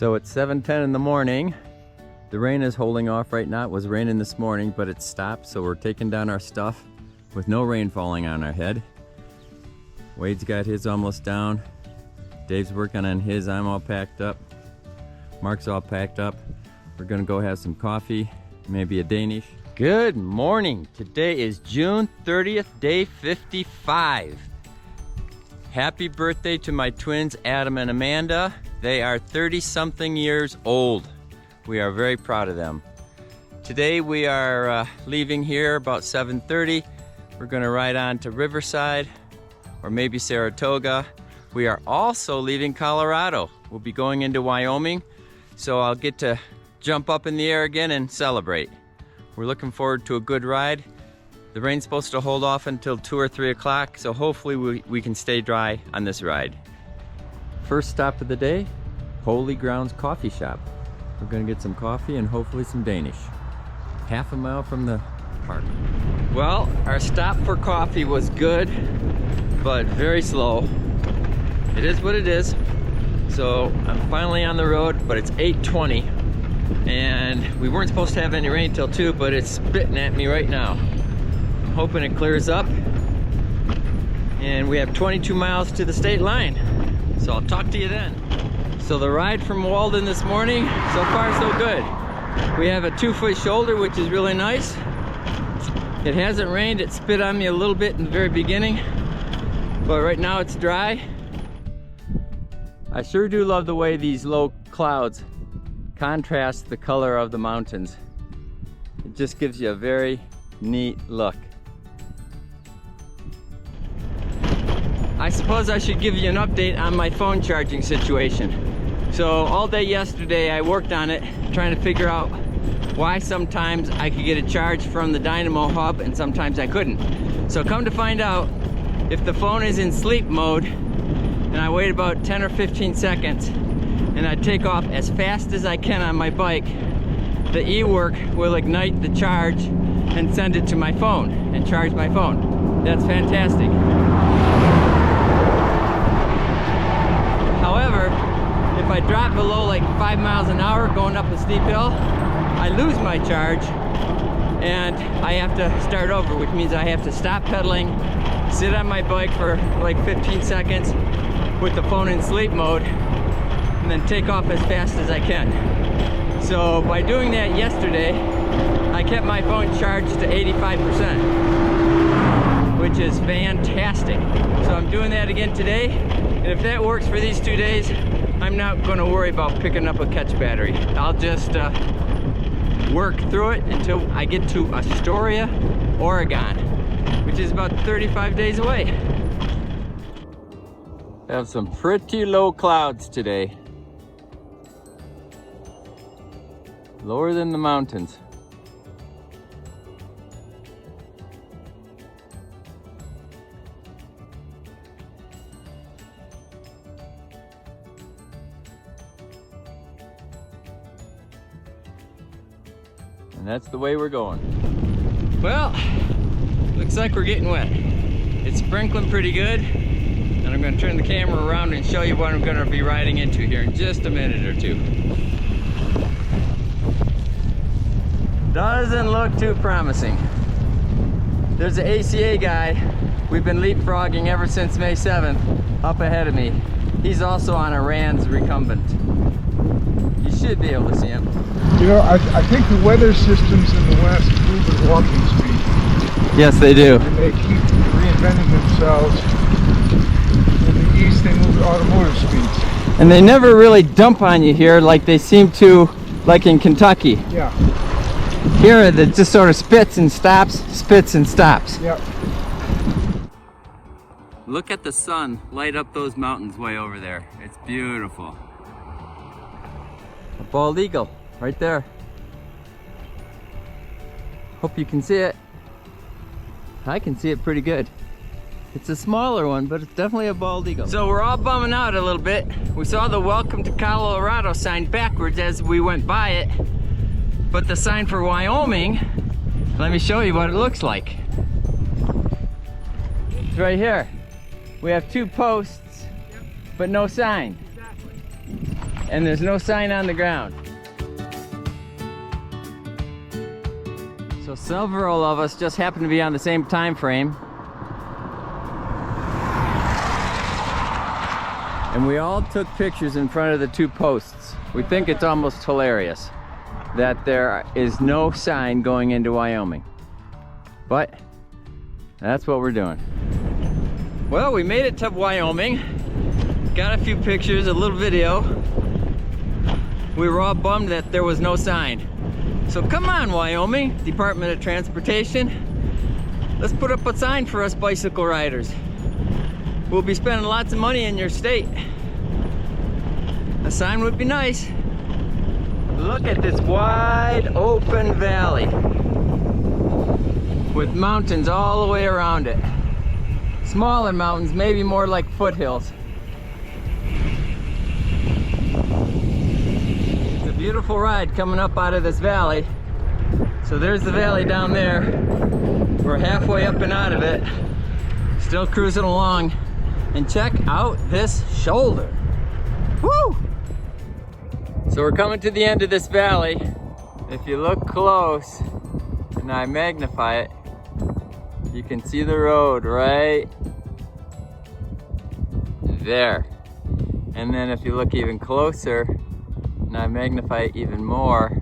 So it's 7:10 in the morning. The rain is holding off right now. It was raining this morning, but it stopped, so we're taking down our stuff with no rain falling on our head. Wade's got his almost down. Dave's working on his. I'm all packed up. Mark's all packed up. We're gonna go have some coffee, maybe a Danish. Good morning. Today is June 30th, day 55. Happy birthday to my twins, Adam and Amanda. They are 30-something years old. We are very proud of them. Today we are leaving here about 7:30. We're gonna ride on to Riverside or maybe Saratoga. We are also leaving Colorado. We'll be going into Wyoming, so I'll get to jump up in the air again and celebrate. We're looking forward to a good ride. The rain's supposed to hold off until 2 or 3 o'clock, so hopefully we can stay dry on this ride. First stop of the day, Holy Grounds Coffee Shop. We're gonna get some coffee and hopefully some Danish. Half a mile from the park. Well, our stop for coffee was good, but very slow. It is what it is. So I'm finally on the road, but it's 8:20. And we weren't supposed to have any rain till 2, but it's spitting at me right now. I'm hoping it clears up. And we have 22 miles to the state line. So I'll talk to you then. So the ride from Walden this morning, so far so good. We have a 2-foot shoulder, which is really nice. It hasn't rained. It spit on me a little bit in the very beginning, but right now it's dry. I sure do love the way these low clouds contrast the color of the mountains. It just gives you a very neat look. I suppose I should give you an update on my phone charging situation. So all day yesterday I worked on it, trying to figure out why sometimes I could get a charge from the dynamo hub and sometimes I couldn't. So come to find out, if the phone is in sleep mode and I wait about 10 or 15 seconds and I take off as fast as I can on my bike, the e-work will ignite the charge and send it to my phone and charge my phone. That's fantastic. However, if I drop below like 5 miles an hour going up a steep hill, I lose my charge and I have to start over, which means I have to stop pedaling, sit on my bike for like 15 seconds with the phone in sleep mode, and then take off as fast as I can. So by doing that yesterday, I kept my phone charged to 85%, which is fantastic. So I'm doing that again today, and if that works for these 2 days, I'm not going to worry about picking up a catch battery. I'll just work through it until I get to Astoria, Oregon, which is about 35 days away. Have some pretty low clouds today. Lower than the mountains. And that's the way we're going. Well, looks like we're getting wet. It's sprinkling pretty good. And I'm gonna turn the camera around and show you what I'm gonna be riding into here in just a minute or two. Doesn't look too promising. There's an ACA guy we've been leapfrogging ever since May 7th up ahead of me. He's also on a Rand's recumbent. You should be able to see him. You know, I think the weather systems in the West move at walking speed. Yes, they do. And they keep reinventing themselves. In the East, they move at automotive speeds. And they never really dump on you here like they seem to, like in Kentucky. Yeah. Here, it just sort of spits and stops, spits and stops. Yeah. Look at the sun light up those mountains way over there. It's beautiful. A bald eagle right there. Hope you can see it. I can see it pretty good. It's a smaller one, but it's definitely a bald eagle. So we're all bumming out a little bit. We saw the Welcome to Colorado sign backwards as we went by it. But the sign for Wyoming, let me show you what it looks like. It's right here. We have 2 posts, but no sign. and there's no sign on the ground. So several of us just happen to be on the same time frame. And we all took pictures in front of the two posts. We think it's almost hilarious that there is no sign going into Wyoming. But that's what we're doing. Well, we made it to Wyoming. Got a few pictures, a little video. We were all bummed that there was no sign. So come on, Wyoming, Department of Transportation. Let's put up a sign for us bicycle riders. We'll be spending lots of money in your state. A sign would be nice. Look at this wide open valley with mountains all the way around it. Smaller mountains, maybe more like foothills. It's a beautiful ride coming up out of this valley. So there's the valley down there. We're halfway up and out of it. Still cruising along. And check out this shoulder. Woo! So we're coming to the end of this valley. If you look close and I magnify it, you can see the road right there. And then if you look even closer and I magnify it even more,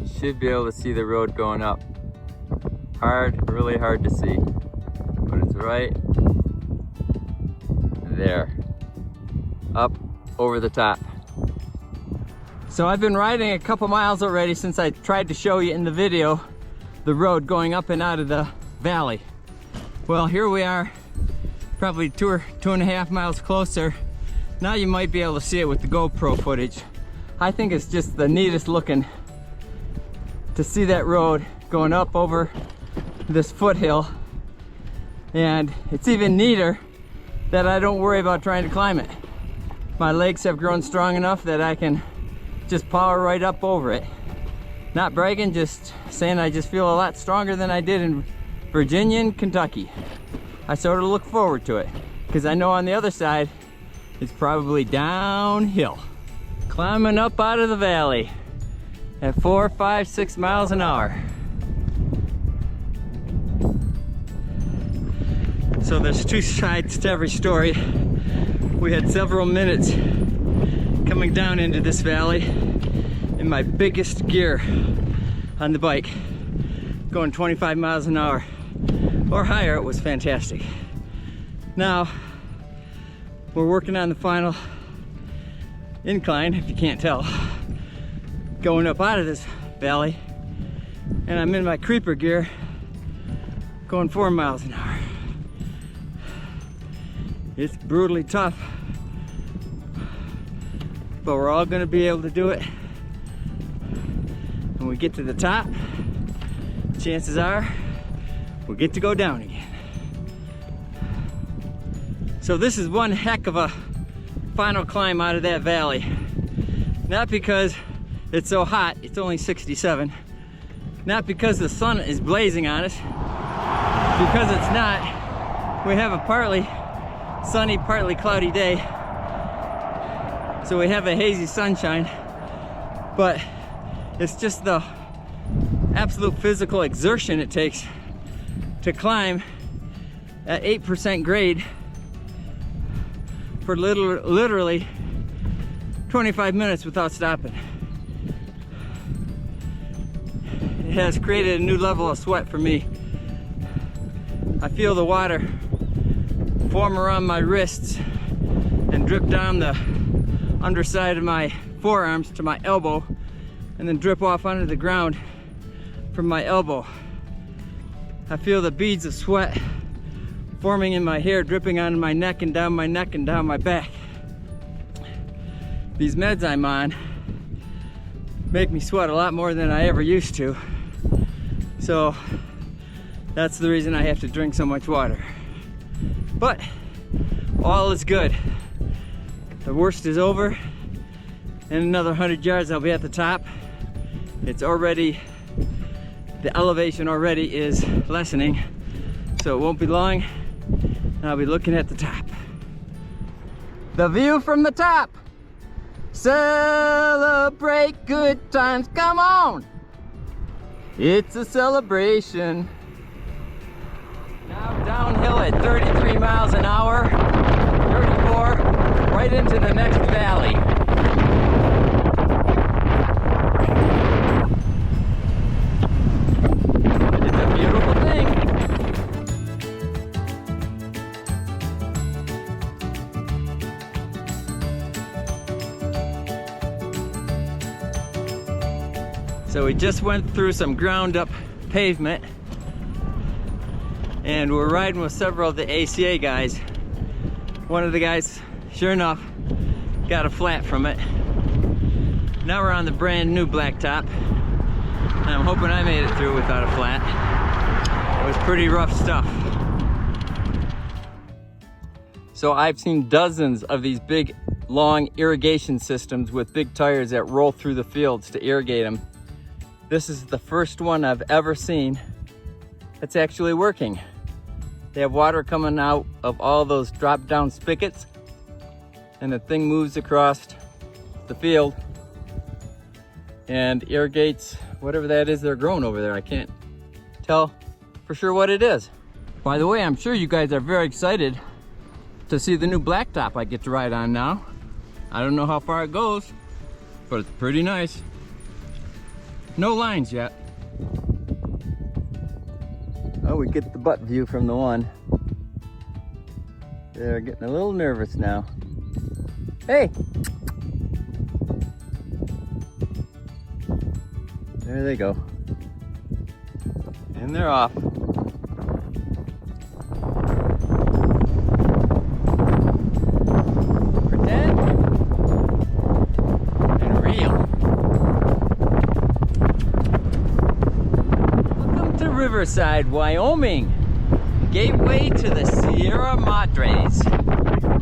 you should be able to see the road going up. Hard, really hard to see, but it's right there, up over the top. So I've been riding a couple miles already since I tried to show you in the video the road going up and out of the valley. Well, here we are, probably 2.5 miles closer. Now you might be able to see it with the GoPro footage. I think it's just the neatest looking to see that road going up over this foothill, and it's even neater that I don't worry about trying to climb it. My legs have grown strong enough that I can just power right up over it. Not bragging, just saying I just feel a lot stronger than I did in Virginia and Kentucky. I sort of look forward to it because I know on the other side it's probably downhill. Climbing up out of the valley at 4, 5, 6 miles an hour. So there's two sides to every story. We had several minutes coming down into this valley in my biggest gear on the bike, going 25 miles an hour or higher. It was fantastic. Now we're working on the final incline, if you can't tell, going up out of this valley, and I'm in my creeper gear going 4 miles an hour. It's brutally tough, but we're all going to be able to do it. When we get to the top, chances are we'll get to go down again. So this is one heck of a final climb out of that valley. Not because it's so hot, it's only 67. Not because the sun is blazing on us, because it's not. We have a partly sunny, partly cloudy day. So we have a hazy sunshine, but it's just the absolute physical exertion it takes to climb at 8% grade for literally 25 minutes without stopping. It has created a new level of sweat for me. I feel the water form around my wrists and drip down the underside of my forearms to my elbow, and then drip off onto the ground from my elbow. I feel the beads of sweat forming in my hair, dripping onto my neck and down my back. These meds I'm on make me sweat a lot more than I ever used to. So that's the reason I have to drink so much water. But all is good. The worst is over. In another 100 yards, I'll be at the top. It's already, the elevation already is lessening, so it won't be long and I'll be looking at the top. The view from the top. Celebrate good times, come on. It's a celebration. Now downhill at 33 miles an hour, 34, right into the next valley. It's a beautiful thing. So we just went through some ground up pavement, and we're riding with several of the ACA guys. One of the guys, sure enough, got a flat from it. Now we're on the brand new blacktop, and I'm hoping I made it through without a flat. It was pretty rough stuff. So I've seen dozens of these big, long irrigation systems with big tires that roll through the fields to irrigate them. This is the first one I've ever seen that's actually working. They have water coming out of all those drop down spigots, and the thing moves across the field and irrigates whatever that is they're growing over there. I can't tell for sure what it is. By the way, I'm sure you guys are very excited to see the new blacktop I get to ride on now. I don't know how far it goes, but it's pretty nice. No lines yet. Oh, we get the butt view from the one. They're getting a little nervous now. Hey! There they go. And they're off. Pretend and real. Riverside, Wyoming, gateway to the Sierra Madres.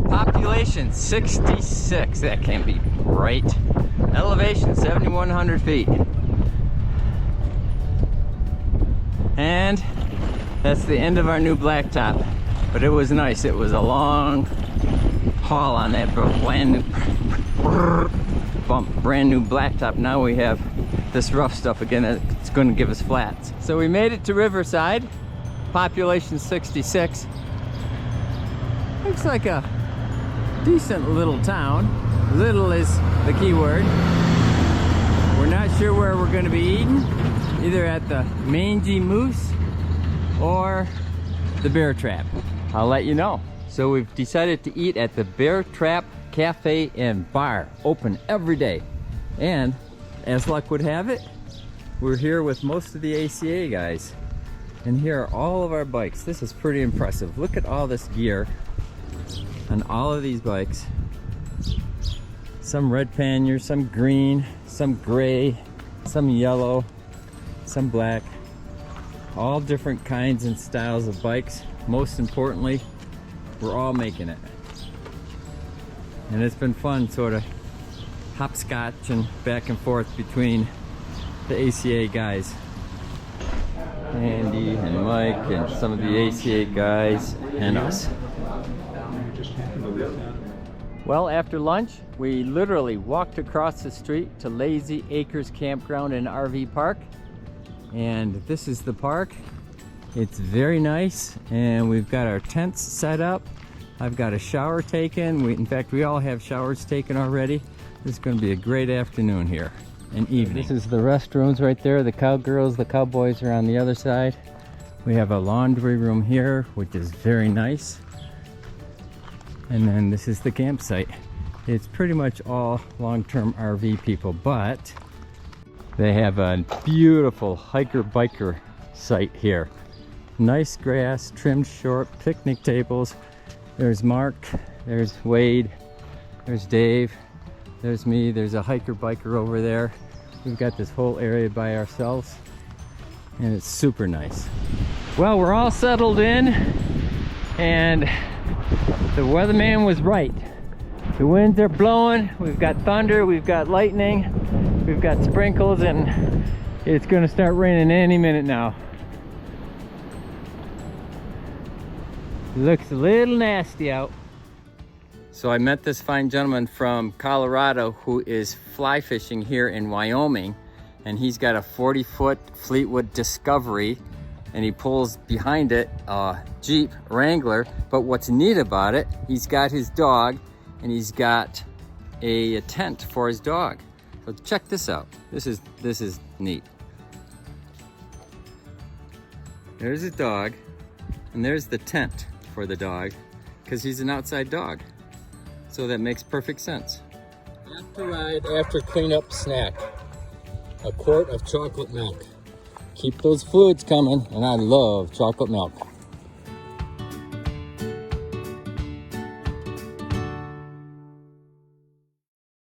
Population 66, that can't be right. Elevation 7,100 feet. And that's the end of our new blacktop. But it was nice, it was a long haul on that brand new blacktop. Now we have this rough stuff again. It's going to give us flats. So we made it to Riverside, population 66. Looks like a decent little town. Little is the key word. We're not sure where we're going to be eating, either at the Mangy Moose or the Bear Trap. I'll let you know. So we've decided to eat at the Bear Trap Cafe and Bar, open every day. And as luck would have it, we're here with most of the ACA guys. And here are all of our bikes. This is pretty impressive. Look at all this gear on all of these bikes. Some red panniers, some green, some gray, some yellow, some black. All different kinds and styles of bikes. Most importantly, we're all making it. And it's been fun sort of hopscotch and back and forth between the ACA guys. Andy and Mike and some of the ACA guys and us. Well, after lunch, we literally walked across the street to Lazy Acres Campground and RV Park. And this is the park. It's very nice, and we've got our tents set up. I've got a shower taken. In fact, we all have showers taken already. This is going to be a great afternoon here and evening. This is the restrooms right there. The cowgirls, the cowboys are on the other side. We have a laundry room here, which is very nice. And then this is the campsite. It's pretty much all long-term RV people, but they have a beautiful hiker-biker site here. Nice grass, trimmed short, picnic tables. There's Mark, there's Wade, there's Dave, there's me, there's a hiker-biker over there. We've got this whole area by ourselves, and it's super nice. Well, we're all settled in, and the weatherman was right. The winds are blowing, we've got thunder, we've got lightning, we've got sprinkles, and it's gonna start raining any minute now. Looks a little nasty out. So I met this fine gentleman from Colorado who is fly fishing here in Wyoming, and he's got a 40-foot Fleetwood Discovery, and he pulls behind it a Jeep Wrangler. But what's neat about it, he's got his dog and he's got a tent for his dog. So check this out. This is neat. There's his dog, and there's the tent for the dog, because he's an outside dog. So that makes perfect sense. After ride, after cleanup snack, a quart of chocolate milk. Keep those fluids coming, and I love chocolate milk.